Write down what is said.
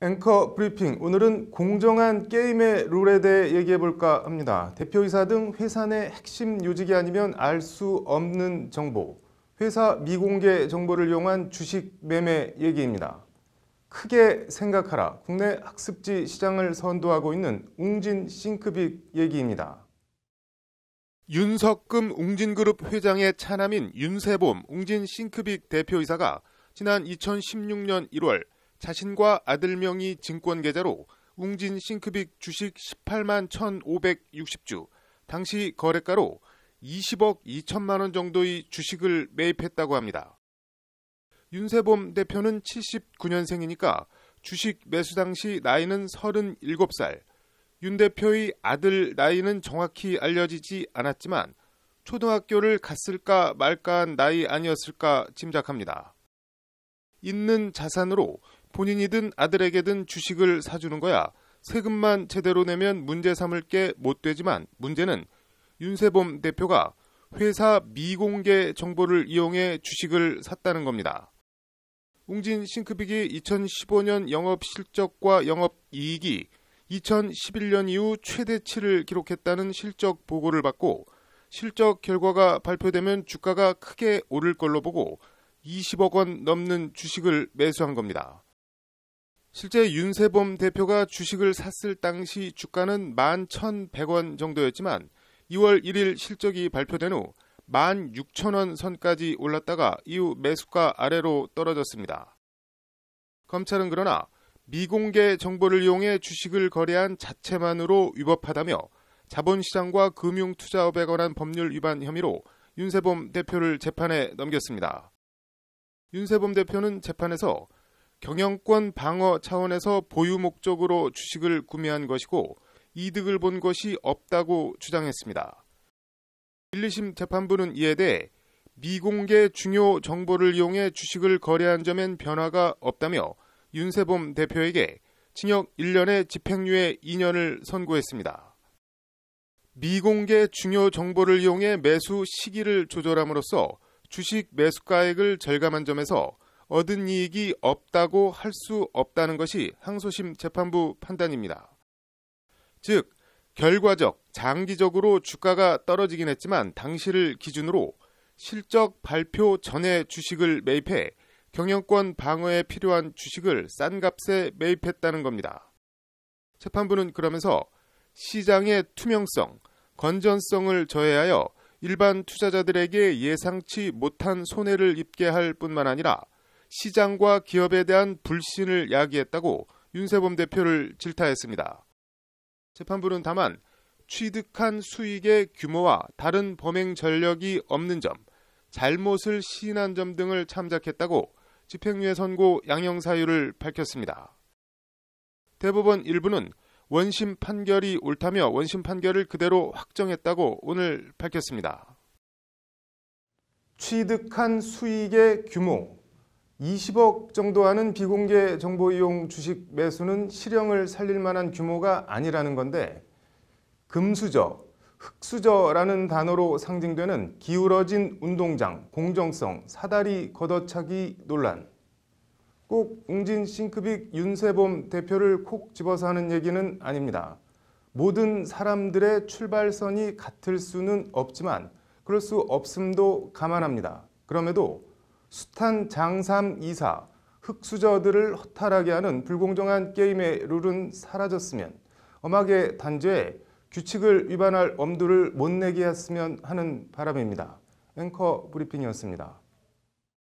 앵커 브리핑, 오늘은 공정한 게임의 룰에 대해 얘기해볼까 합니다. 대표이사 등 회사 내 핵심 요직이 아니면 알 수 없는 정보, 회사 미공개 정보를 이용한 주식 매매 얘기입니다. 크게 생각하라, 국내 학습지 시장을 선도하고 있는 웅진 싱크빅 얘기입니다. 윤석금 웅진그룹 회장의 차남인 윤세봄 웅진 싱크빅 대표이사가 지난 2016년 1월 자신과 아들 명의 증권 계좌로 웅진 싱크빅 주식 18만 1,560주, 당시 거래가로 20억 2천만 원 정도의 주식을 매입했다고 합니다. 윤세봄 대표는 79년생이니까 주식 매수 당시 나이는 37살, 윤 대표의 아들 나이는 정확히 알려지지 않았지만 초등학교를 갔을까 말까한 나이 아니었을까 짐작합니다. 있는 자산으로 본인이든 아들에게든 주식을 사주는 거야 세금만 제대로 내면 문제 삼을 게 못 되지만, 문제는 윤세봄 대표가 회사 미공개 정보를 이용해 주식을 샀다는 겁니다. 웅진 싱크빅이 2015년 영업 실적과 영업 이익이 2011년 이후 최대치를 기록했다는 실적 보고를 받고, 실적 결과가 발표되면 주가가 크게 오를 걸로 보고 20억 원 넘는 주식을 매수한 겁니다. 실제 윤세봄 대표가 주식을 샀을 당시 주가는 11,100원 정도였지만 2월 1일 실적이 발표된 후 16,000원 선까지 올랐다가 이후 매수가 아래로 떨어졌습니다. 검찰은 그러나 미공개 정보를 이용해 주식을 거래한 자체만으로 위법하다며 자본시장과 금융투자업에 관한 법률 위반 혐의로 윤세봄 대표를 재판에 넘겼습니다. 윤세봄 대표는 재판에서 경영권 방어 차원에서 보유 목적으로 주식을 구매한 것이고 이득을 본 것이 없다고 주장했습니다. 1, 2심 재판부는 이에 대해 미공개 중요 정보를 이용해 주식을 거래한 점엔 변화가 없다며 윤세봄 대표에게 징역 1년에 집행유예 2년을 선고했습니다. 미공개 중요 정보를 이용해 매수 시기를 조절함으로써 주식 매수가액을 절감한 점에서 얻은 이익이 없다고 할 수 없다는 것이 항소심 재판부 판단입니다. 즉, 결과적, 장기적으로 주가가 떨어지긴 했지만 당시를 기준으로 실적 발표 전에 주식을 매입해 경영권 방어에 필요한 주식을 싼 값에 매입했다는 겁니다. 재판부는 그러면서 시장의 투명성, 건전성을 저해하여 일반 투자자들에게 예상치 못한 손해를 입게 할 뿐만 아니라 시장과 기업에 대한 불신을 야기했다고 윤세봄 대표를 질타했습니다. 재판부는 다만 취득한 수익의 규모와 다른 범행 전력이 없는 점, 잘못을 시인한 점 등을 참작했다고 집행유예 선고 양형 사유를 밝혔습니다. 대법원 일부는 원심 판결이 옳다며 원심 판결을 그대로 확정했다고 오늘 밝혔습니다. 취득한 수익의 규모 20억 정도 하는 비공개 정보 이용 주식 매수는 실형을 살릴 만한 규모가 아니라는 건데, 금수저, 흙수저라는 단어로 상징되는 기울어진 운동장, 공정성, 사다리 걷어차기 논란. 꼭 웅진 싱크빅 윤세봄 대표를 콕 집어서 하는 얘기는 아닙니다. 모든 사람들의 출발선이 같을 수는 없지만 그럴 수 없음도 감안합니다. 그럼에도 숱한 장삼 이사, 흙수저들을 허탈하게 하는 불공정한 게임의 룰은 사라졌으면, 엄하게 단죄해 규칙을 위반할 엄두를 못 내게 했으면 하는 바람입니다. 앵커 브리핑이었습니다.